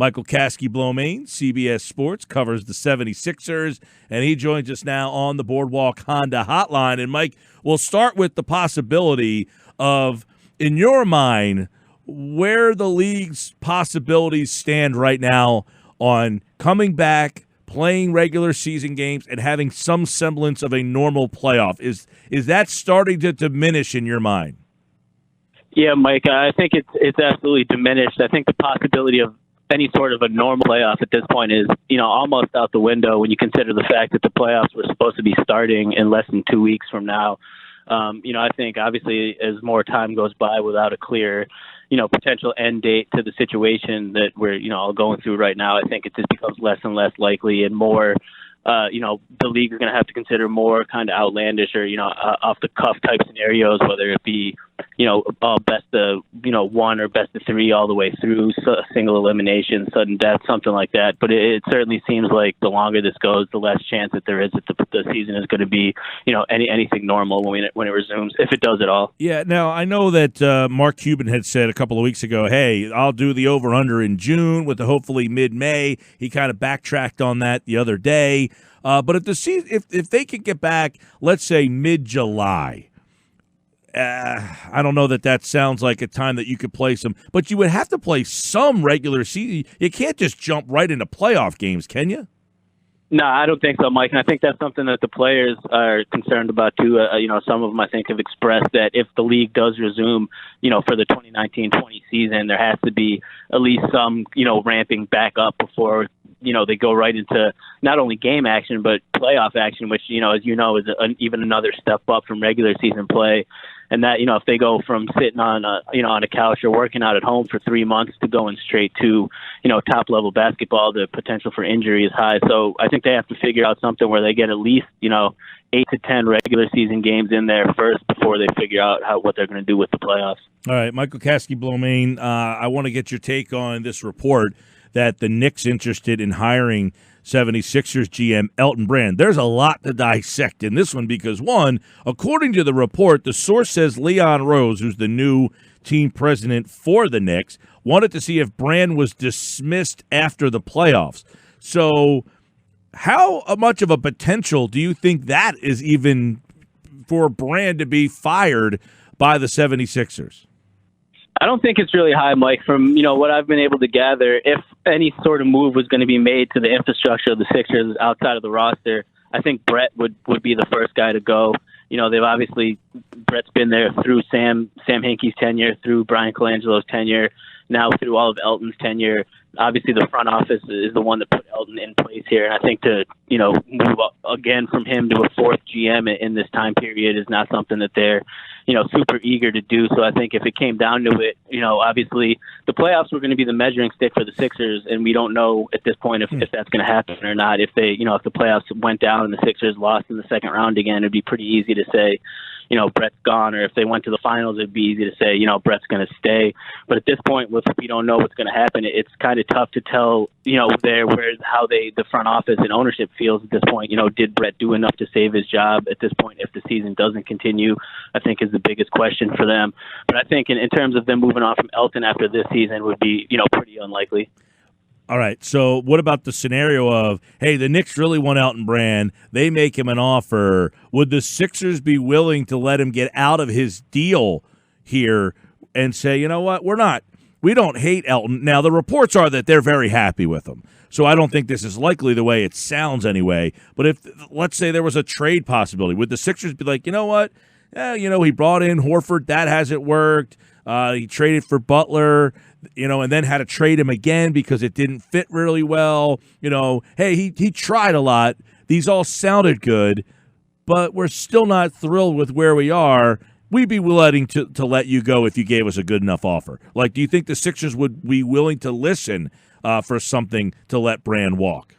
Michael Kaskey-Blomain, CBS Sports, covers the 76ers, and he joins us now on the Boardwalk Honda Hotline. And, Mike, we'll start with the possibility of, in your mind, where the league's possibilities stand right now on coming back, playing regular season games, and having some semblance of a normal playoff. Is that starting to diminish in your mind? Yeah, Mike, I think it's absolutely diminished. I think the possibility of any sort of a normal playoff at this point is, almost out the window when you consider the fact that the playoffs were supposed to be starting in less than 2 weeks from now. I think obviously as more time goes by without a clear, potential end date to the situation that we're, all going through right now, I think it just becomes less and less likely and more, the league are going to have to consider more kind of outlandish or, off the cuff type scenarios, whether it be, best of, one or best of three all the way through, single elimination, sudden death, something like that. But it certainly seems like the longer this goes, the less chance that there is that the season is going to be, anything normal when it resumes, if it does at all. Yeah. Now, I know that Mark Cuban had said a couple of weeks ago, hey, I'll do the over-under in June with the hopefully mid-May. He kind of backtracked on that the other day. But if they could get back, let's say mid-July, I don't know that sounds like a time that you could play some, but you would have to play some regular season. You can't just jump right into playoff games, can you? No, I don't think so, Mike. And I think that's something that the players are concerned about too. Some of them I think have expressed that if the league does resume, for the 2019-20 season, there has to be at least some, ramping back up before they go right into not only game action, but playoff action, which, as is even another step up from regular season play. And that, if they go from sitting on a couch or working out at home for 3 months to going straight to, top level basketball, the potential for injury is high. So I think they have to figure out something where they get at least, 8 to 10 regular season games in there first before they figure out what they're going to do with the playoffs. All right, Michael Kaskey-Blomain, I want to get your take on this report that the Knicks interested in hiring 76ers GM Elton Brand. There's a lot to dissect in this one because, one, according to the report, the source says Leon Rose, who's the new team president for the Knicks, wanted to see if Brand was dismissed after the playoffs. So how much of a potential do you think that is even for Brand to be fired by the 76ers? I don't think it's really high, Mike. From what I've been able to gather, if any sort of move was going to be made to the infrastructure of the Sixers outside of the roster, I think Brett would be the first guy to go. They've obviously Brett's been there through Sam Hinkie's tenure, through Brian Colangelo's tenure, now through all of Elton's tenure. Obviously, the front office is the one that put Elton in place here, and I think to move up again from him to a fourth GM in this time period is not something that they're super eager to do. So I think if it came down to it, obviously the playoffs were going to be the measuring stick for the Sixers, and we don't know at this point if that's going to happen or not. If they if the playoffs went down and the Sixers lost in the second round again, it'd be pretty easy to say Brett's gone, or if they went to the finals, it'd be easy to say, Brett's going to stay. But at this point, if we don't know what's going to happen, it's kind of tough to tell, how the front office and ownership feels at this point. Did Brett do enough to save his job at this point if the season doesn't continue? I think is the biggest question for them. But I think in terms of them moving on from Elton after this season would be, pretty unlikely. All right, so what about the scenario of, hey, the Knicks really want Elton Brand, they make him an offer. Would the Sixers be willing to let him get out of his deal here and say, you know what, we don't hate Elton. Now, the reports are that they're very happy with him, so I don't think this is likely the way it sounds anyway. But if, let's say there was a trade possibility, would the Sixers be like, you know what, he brought in Horford, that hasn't worked. He traded for Butler, and then had to trade him again because it didn't fit really well. Hey, he tried a lot. These all sounded good, but we're still not thrilled with where we are. We'd be willing to let you go if you gave us a good enough offer. Like, do you think the Sixers would be willing to listen for something to let Brand walk?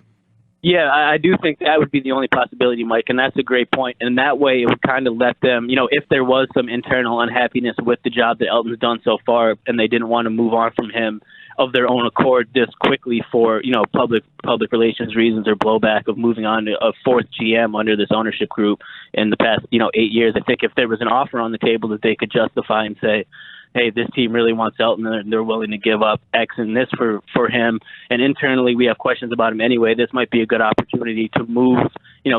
Yeah, I do think that would be the only possibility, Mike, and that's a great point. And that way it would kind of let them, if there was some internal unhappiness with the job that Elton's done so far and they didn't want to move on from him of their own accord this quickly for, public relations reasons or blowback of moving on to a fourth GM under this ownership group in the past, 8 years. I think if there was an offer on the table that they could justify and say, hey, this team really wants Elton and they're willing to give up X and this for him. And internally, we have questions about him anyway. This might be a good opportunity to move,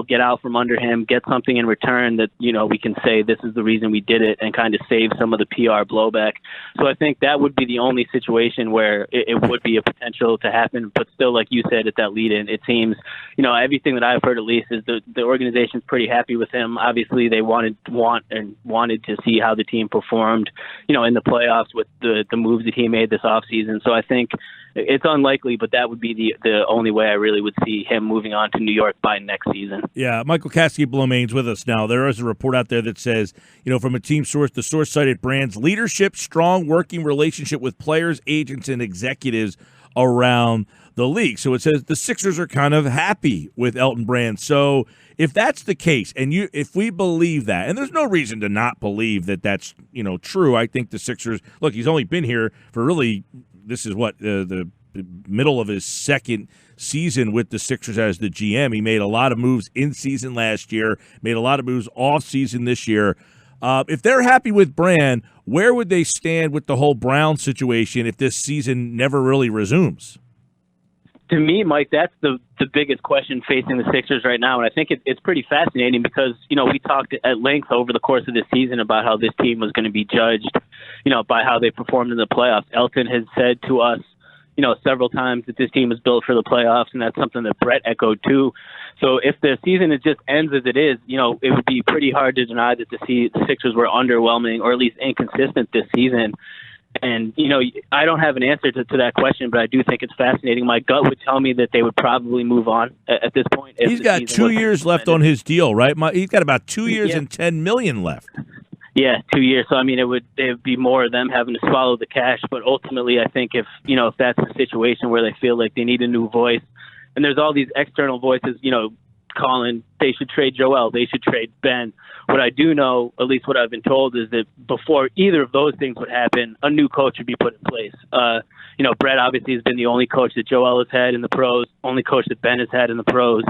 get out from under him, get something in return that, we can say this is the reason we did it and kind of save some of the PR blowback. So I think that would be the only situation where it would be a potential to happen. But still, like you said at that lead-in, it seems, everything that I've heard at least is the organization's pretty happy with him. Obviously, they wanted to see how the team performed, in the playoffs with the moves that he made this offseason. So I think it's unlikely, but that would be the only way I really would see him moving on to New York by next season. Yeah, Michael Kaskey-Blomain's with us now. There is a report out there that says, from a team source, the source cited Brand's leadership, strong working relationship with players, agents, and executives around the league. So it says the Sixers are kind of happy with Elton Brand. So if that's the case, and if we believe that, and there's no reason to not believe that that's true, I think the Sixers, look, he's only been here for really, this is what, the middle of his second season with the Sixers as the GM. He made a lot of moves in season last year, made a lot of moves off season this year. If they're happy with Brand, where would they stand with the whole Brown situation if this season never really resumes? To me, Mike, that's the biggest question facing the Sixers right now. And I think it's pretty fascinating because, we talked at length over the course of this season about how this team was going to be judged, by how they performed in the playoffs. Elton has said to us, several times that this team was built for the playoffs, and that's something that Brett echoed too. So if the season just ends as it is, it would be pretty hard to deny that the Sixers were underwhelming or at least inconsistent this season. And, I don't have an answer to that question, but I do think it's fascinating. My gut would tell me that they would probably move on at this point. He's got 2 years left on his deal, right? He's got about 2 years and $10 million left. Yeah, 2 years. So, it would be more of them having to swallow the cash. But ultimately, I think if that's a situation where they feel like they need a new voice, and there's all these external voices, calling they should trade Joel, they should trade Ben. What I do know, at least what I've been told, is that before either of those things would happen, a new coach would be put in place. Brett obviously has been the only coach that Joel has had in the pros, only coach that Ben has had in the pros.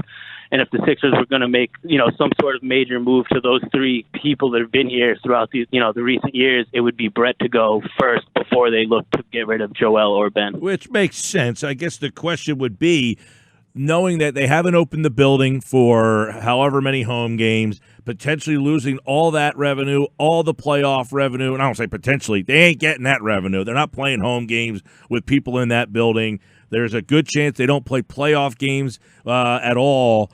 And if the Sixers were going to make, some sort of major move to those three people that have been here throughout the recent years, it would be Brett to go first before they look to get rid of Joel or Ben. Which makes sense. I guess the question would be, knowing that they haven't opened the building for however many home games, potentially losing all that revenue, all the playoff revenue, and I don't say potentially, they ain't getting that revenue. They're not playing home games with people in that building. There's a good chance they don't play playoff games at all.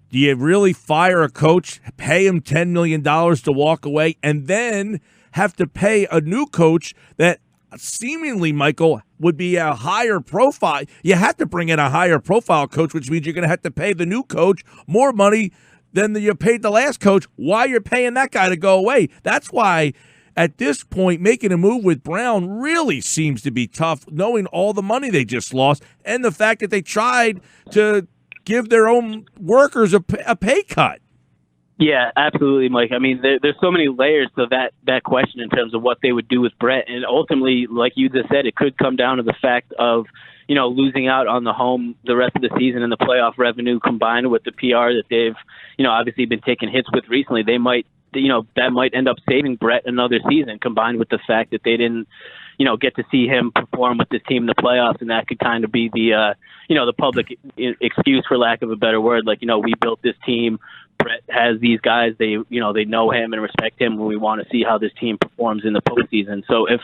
Do you really fire a coach, pay him $10 million to walk away, and then have to pay a new coach that seemingly, Michael, would be a higher profile? You have to bring in a higher profile coach, which means you're going to have to pay the new coach more money than you paid the last coach. Why you're paying that guy to go away? That's why at this point, making a move with Brown really seems to be tough, knowing all the money they just lost and the fact that they tried to give their own workers a pay cut. Yeah, absolutely, Mike. There's so many layers to that question in terms of what they would do with Brett. And ultimately, like you just said, it could come down to the fact of, losing out on the rest of the season and the playoff revenue combined with the PR that they've, obviously been taking hits with recently. They might, that might end up saving Brett another season, combined with the fact that they didn't, get to see him perform with this team in the playoffs. And that could kind of be the, the public excuse, for lack of a better word. Like, we built this team. Brett has these guys, they know him and respect him, when we want to see how this team performs in the postseason. So if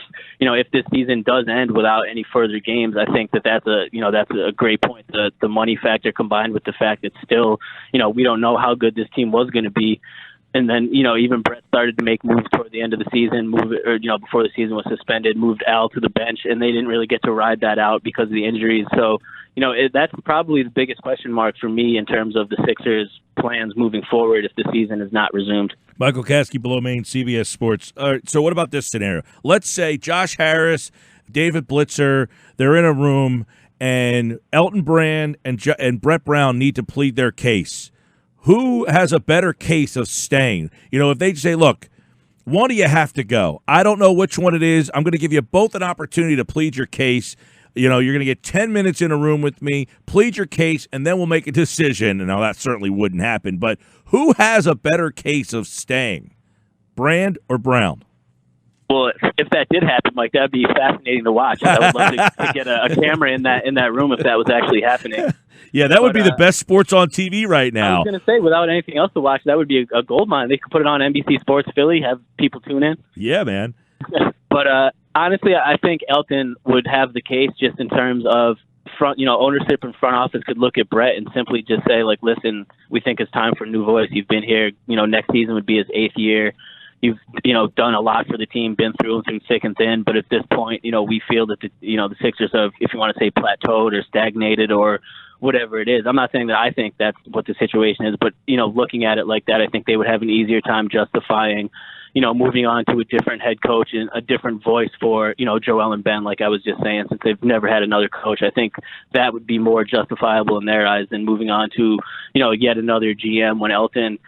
this season does end without any further games, I think that's a great point. The money factor combined with the fact that still, we don't know how good this team was going to be. And then, even Brett started to make moves toward the end of the season, before the season was suspended, moved Al to the bench, and they didn't really get to ride that out because of the injuries. So, that's probably the biggest question mark for me in terms of the Sixers' plans moving forward if the season is not resumed. Michael Kaskey-Blomain, CBS Sports. All right, so what about this scenario? Let's say Josh Harris, David Blitzer, they're in a room, and Elton Brand and Brett Brown need to plead their case. Who has a better case of staying? If they say, look, one of you have to go. I don't know which one it is. I'm going to give you both an opportunity to plead your case. You're going to get 10 minutes in a room with me, plead your case, and then we'll make a decision. And now that certainly wouldn't happen. But who has a better case of staying, Brand or Brown? Well, if that did happen, Mike, that'd be fascinating to watch. I would love to get a camera in that room if that was actually happening. Yeah, that would be the best sports on TV right now. I was going to say, without anything else to watch, that would be a gold mine. They could put it on NBC Sports Philly, have people tune in. Yeah, man. But honestly, I think Elton would have the case just in terms of ownership and front office could look at Brett and simply just say, like, listen, we think it's time for a new voice. You've been here. Next season would be his 8th year. You've done a lot for the team, been through thick and thin. But at this point, we feel that the Sixers have, if you want to say, plateaued or stagnated or whatever it is. I'm not saying that I think that's what the situation is, but looking at it like that, I think they would have an easier time justifying moving on to a different head coach and a different voice for, Joel and Ben, like I was just saying, since they've never had another coach. I think that would be more justifiable in their eyes than moving on to, yet another GM when Elton.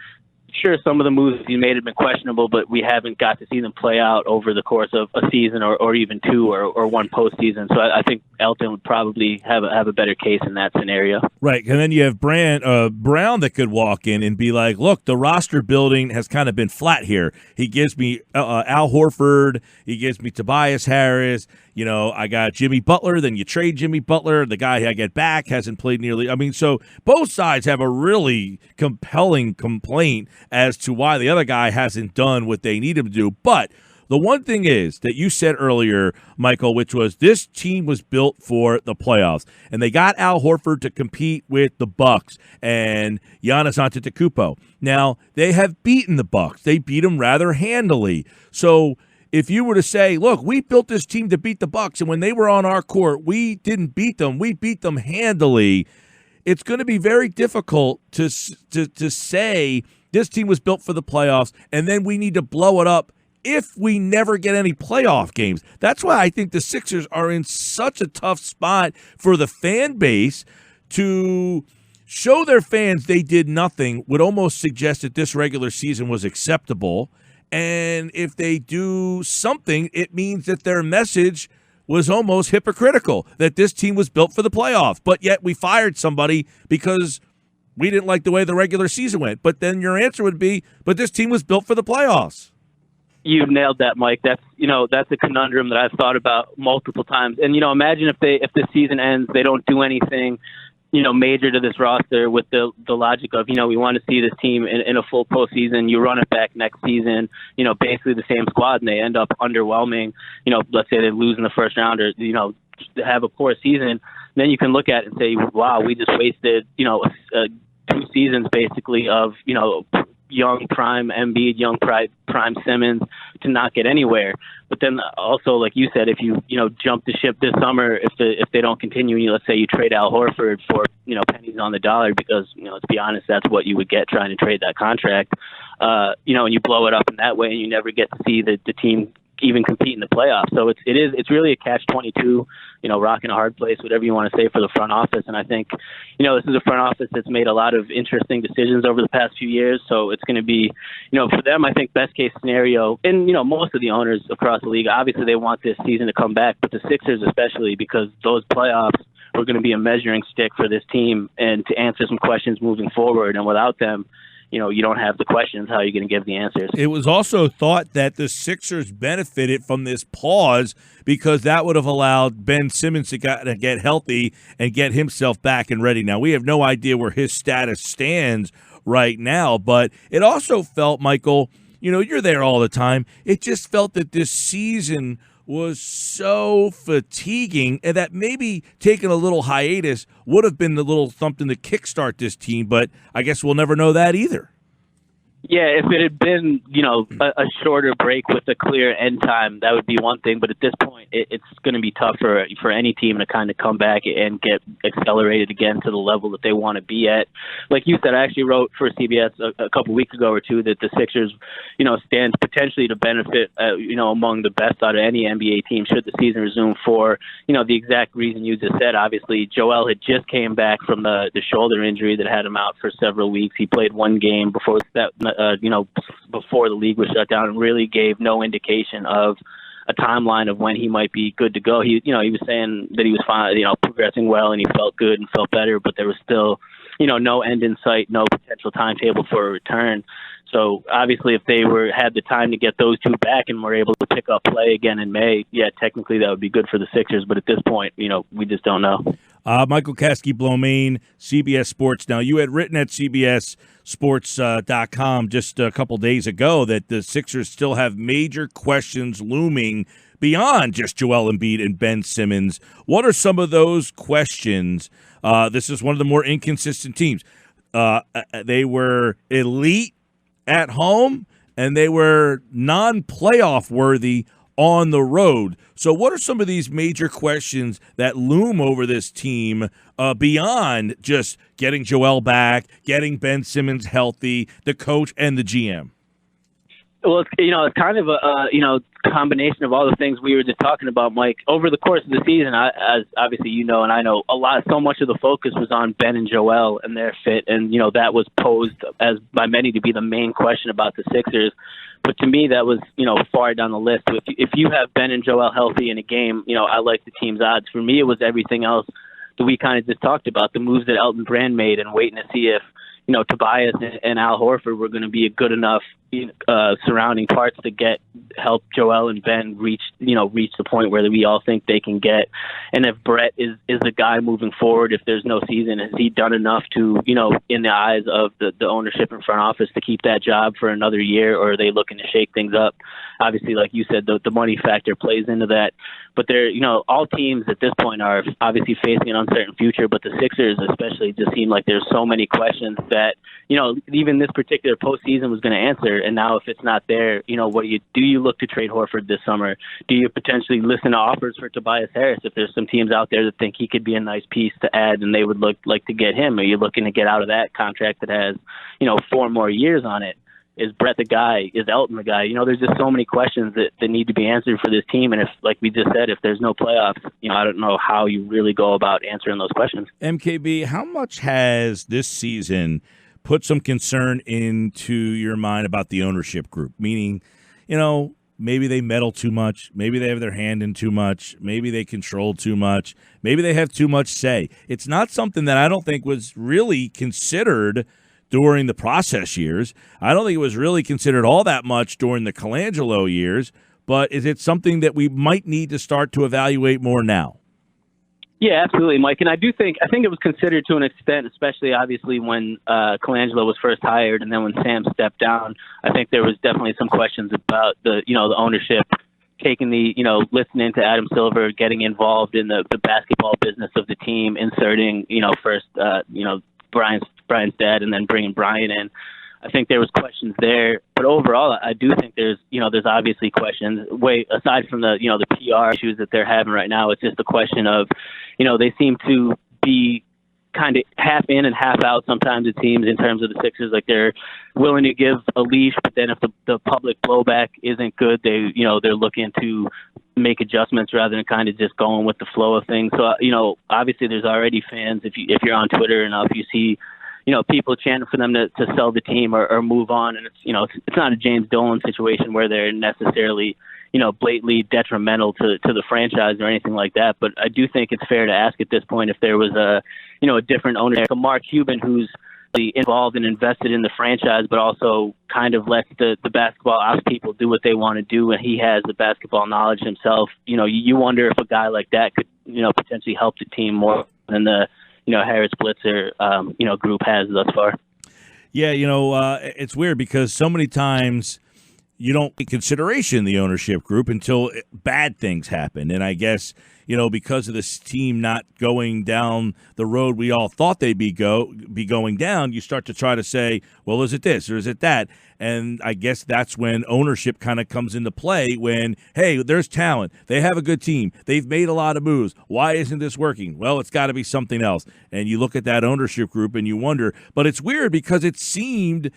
Sure, some of the moves he made have been questionable, but we haven't got to see them play out over the course of a season or even two or one postseason. So I think Elton would probably have a better case in that scenario. Right, and then you have Brown that could walk in and be like, look, the roster building has kind of been flat here. He gives me Al Horford. He gives me Tobias Harris. I got Jimmy Butler. Then you trade Jimmy Butler. The guy I get back hasn't played nearly. So both sides have a really compelling complaint as to why the other guy hasn't done what they need him to do. But the one thing is that you said earlier, Michael, which was this team was built for the playoffs, and they got Al Horford to compete with the Bucks and Giannis Antetokounmpo. Now they have beaten the Bucks. They beat them rather handily. So if you were to say, look, we built this team to beat the Bucks, and when they were on our court, we didn't beat them. We beat them handily. It's going to be very difficult to say this team was built for the playoffs, and then we need to blow it up if we never get any playoff games. That's why I think the Sixers are in such a tough spot for the fan base. To show their fans they did nothing would almost suggest that this regular season was acceptable. And if they do something, it means that their message was almost hypocritical, that this team was built for the playoffs. But yet we fired somebody because we didn't like the way the regular season went. But then your answer would be, but this team was built for the playoffs. You've nailed that, Mike. That's a conundrum that I've thought about multiple times. And imagine if the season ends, they don't do anything major to this roster with the logic of, we want to see this team in a full postseason. You run it back next season, basically the same squad, and they end up underwhelming. Let's say they lose in the first round or, have a poor season. Then you can look at it and say, wow, we just wasted, 2 seasons basically of, young prime Embiid, young prime Simmons to not get anywhere. But then also, like you said, if you jump the ship this summer, if they don't continue, let's say you trade Al Horford for pennies on the dollar, because let's be honest, that's what you would get trying to trade that contract. And you blow it up in that way, and you never get to see the team even compete in the playoffs. So it's really a catch-22, rock in a hard place, whatever you want to say, for the front office. And I think, this is a front office that's made a lot of interesting decisions over the past few years. So it's going to be, for them, I think best case scenario, and, most of the owners across the league, obviously they want this season to come back, but the Sixers especially, because those playoffs were going to be a measuring stick for this team and to answer some questions moving forward. And without them, you don't have the questions. How are you going to give the answers? It was also thought that the Sixers benefited from this pause because that would have allowed Ben Simmons to get healthy and get himself back and ready. Now, we have no idea where his status stands right now, but it also felt, Michael, you're there all the time. It just felt that this season was so fatiguing and that maybe taking a little hiatus would have been the little something to kickstart this team, but I guess we'll never know that either. Yeah, if it had been, a shorter break with a clear end time, that would be one thing. But at this point, it's going to be tough for any team to kind of come back and get accelerated again to the level that they want to be at. Like you said, I actually wrote for CBS a couple weeks ago or two that the Sixers, stand potentially to benefit, among the best out of any NBA team should the season resume for, the exact reason you just said. Obviously, Joel had just came back from the shoulder injury that had him out for several weeks. He played one game before that. Before the league was shut down, and really gave no indication of a timeline of when he might be good to go. He was saying that he was fine, progressing well, and he felt good and felt better, but there was still, no end in sight, no potential timetable for a return. So obviously, if they had the time to get those two back and were able to pick up play again in May, yeah, technically that would be good for the Sixers. But at this point, we just don't know. Michael Kaskey-Blomain, CBS Sports. Now, you had written at CBSSports.com just a couple days ago that the Sixers still have major questions looming beyond just Joel Embiid and Ben Simmons. What are some of those questions? This is one of the more inconsistent teams. They were elite at home, and they were non-playoff worthy on the road. So what are some of these major questions that loom over this team beyond just getting Joel back, getting Ben Simmons healthy, the coach and the GM? Well, it's kind of a combination of all the things we were just talking about, Mike. Over the course of the season, as obviously and I know, so much of the focus was on Ben and Joel and their fit, and that was posed as by many to be the main question about the Sixers. But to me, that was far down the list. If you have Ben and Joel healthy in a game, I like the team's odds. For me, it was everything else that we kind of just talked about, the moves that Elton Brand made, and waiting to see if Tobias and Al Horford were going to be a good enough surrounding parts to help Joel and Ben reach the point where we all think they can get. And if Brett is the guy moving forward, if there's no season, has he done enough to, in the eyes of the ownership and front office to keep that job for another year, or are they looking to shake things up? Obviously, like you said, the money factor plays into that. But they're, all teams at this point are obviously facing an uncertain future, but the Sixers especially just seem like there's so many questions that, even this particular postseason was going to answer. And now if it's not there, what do you look to trade Horford this summer? Do you potentially listen to offers for Tobias Harris if there's some teams out there that think he could be a nice piece to add and they would like to get him? Are you looking to get out of that contract that has, 4 more years on it? Is Brett the guy? Is Elton the guy? There's just so many questions that need to be answered for this team. And if, like we just said, if there's no playoffs, I don't know how you really go about answering those questions. MKB, how much has this season put some concern into your mind about the ownership group? Meaning, maybe they meddle too much. Maybe they have their hand in too much. Maybe they control too much. Maybe they have too much say. It's not something that I don't think was really considered during the process years. I don't think it was really considered all that much during the Colangelo years, but is it something that we might need to start to evaluate more now? Yeah, absolutely, Mike. And I think it was considered to an extent, especially obviously when Colangelo was first hired, and then when Sam stepped down. I think there was definitely some questions about the ownership taking listening to Adam Silver, getting involved in the basketball business of the team, inserting first Brian's dad, and then bringing Brian in. I think there was questions there, but overall, I do think there's obviously questions. Way aside from the PR issues that they're having right now, it's just a question of, they seem to be kind of half in and half out sometimes, it seems, in terms of the Sixers. Like they're willing to give a leash, but then if the public blowback isn't good, they're looking to make adjustments rather than kind of just going with the flow of things. So obviously there's already fans. If you're on Twitter enough, you see people chanting for them to sell the team or move on. And it's not a James Dolan situation where they're necessarily, blatantly detrimental to the franchise or anything like that. But I do think it's fair to ask at this point if there was a different owner, like a Mark Cuban, who's involved and invested in the franchise, but also kind of lets the basketball ops people do what they want to do. And he has the basketball knowledge himself. You wonder if a guy like that could, potentially help the team more than the, Harris Blitzer, group has thus far. Yeah, it's weird because so many times you don't take consideration the ownership group until bad things happen. And I guess, because of this team not going down the road we all thought they'd be going down, you start to try to say, well, is it this or is it that? And I guess that's when ownership kind of comes into play when, hey, there's talent. They have a good team. They've made a lot of moves. Why isn't this working? Well, it's got to be something else. And you look at that ownership group and you wonder. But it's weird because it seemed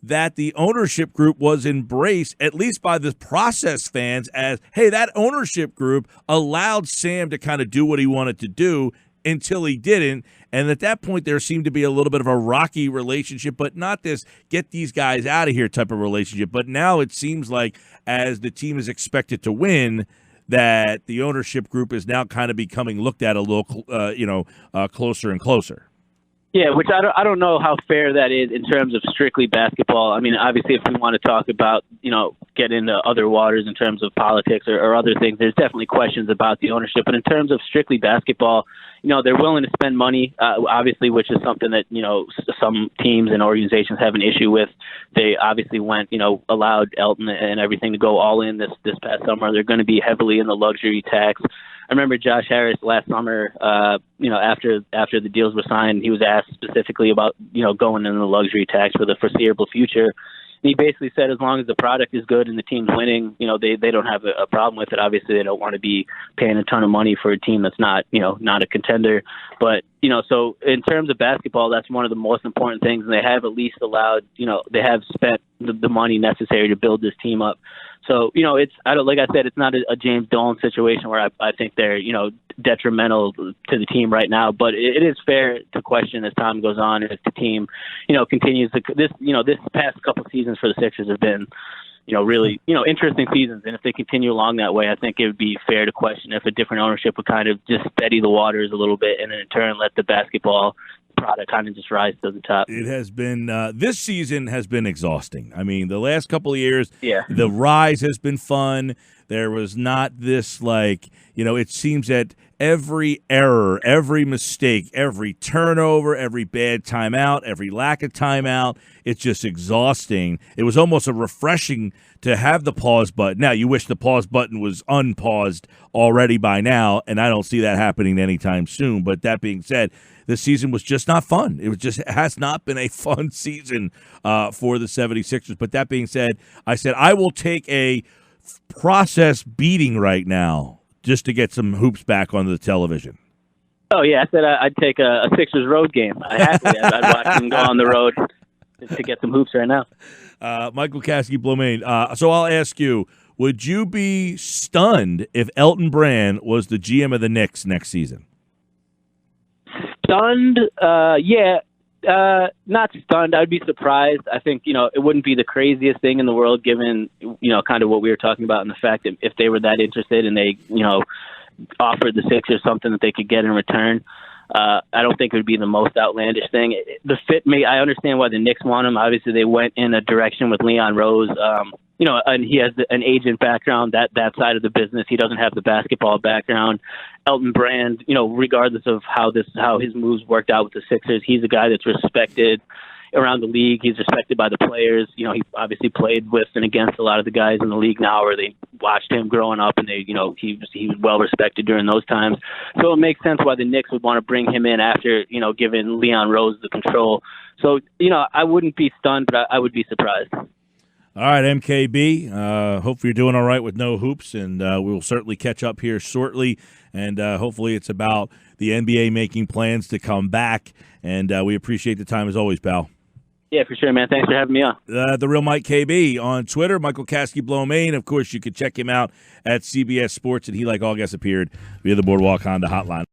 that the ownership group was embraced, at least by the process fans, as, hey, that ownership group allowed Sam to kind of do what he wanted to do until he didn't. And at that point, there seemed to be a little bit of a rocky relationship, but not this get these guys out of here type of relationship. But now it seems like as the team is expected to win, that the ownership group is now kind of becoming looked at a little, closer and closer. Yeah, which I don't know how fair that is in terms of strictly basketball. I mean, obviously, if we want to talk about, get into other waters in terms of politics or other things, there's definitely questions about the ownership. But in terms of strictly basketball, they're willing to spend money, obviously, which is something that, some teams and organizations have an issue with. They obviously went, allowed Elton and everything to go all in this past summer. They're going to be heavily in the luxury tax. I remember Josh Harris last summer, after the deals were signed, he was asked specifically about, going in the luxury tax for the foreseeable future. And he basically said as long as the product is good and the team's winning, they don't have a problem with it. Obviously, they don't want to be paying a ton of money for a team that's not a contender. But, so in terms of basketball, that's one of the most important things. And they have at least allowed, they have spent the money necessary to build this team up. So, like I said, it's not a James Dolan situation where I think they're, detrimental to the team right now. But it is fair to question as time goes on if the team, continues to this past couple of seasons for the Sixers have been, really, interesting seasons. And if they continue along that way, I think it would be fair to question if a different ownership would kind of just steady the waters a little bit and then in turn let the basketball product kind of just rise to the top. It has been this season has been exhausting. I mean, the last couple of years, yeah, the rise has been fun. There was not this it seems that every error, every mistake, every turnover, every bad timeout, every lack of timeout, it's just exhausting. It was almost a refreshing to have the pause button. Now, you wish the pause button was unpaused already by now, and I don't see that happening anytime soon. But that being said, this season was just not fun. It has not been a fun season for the 76ers. But that being said, I will take a process beating right now just to get some hoops back on the television. Oh, yeah. I said I'd take a Sixers road game. I'd watch them go on the road to get some hoops right now. Michael Kaskey-Blomain. So I'll ask you, would you be stunned if Elton Brand was the GM of the Knicks next season? Stunned? Yeah. Not stunned. I'd be surprised. I think, it wouldn't be the craziest thing in the world given, kind of what we were talking about and the fact that if they were that interested and they, offered the Sixers something that they could get in return. I don't think it would be the most outlandish thing. The fit, I understand why the Knicks want him. Obviously, they went in a direction with Leon Rose. And he has an agent background, that side of the business. He doesn't have the basketball background. Elton Brand, regardless of how his moves worked out with the Sixers, he's a guy that's respected around the league. He's respected by the players. He obviously played with and against a lot of the guys in the league now, where they watched him growing up, and he was well respected during those times. So it makes sense why the Knicks would want to bring him in after giving Leon Rose the control. So I wouldn't be stunned, but I would be surprised. All right, MKB, hopefully you're doing all right with no hoops, and we'll certainly catch up here shortly. And hopefully it's about the NBA making plans to come back. And we appreciate the time as always, pal. Yeah, for sure, man. Thanks for having me on. The Real Mike KB on Twitter, Michael Kaskey-Blomain. Of course, you can check him out at CBS Sports, and he, like all guests, appeared via the Boardwalk Honda hotline.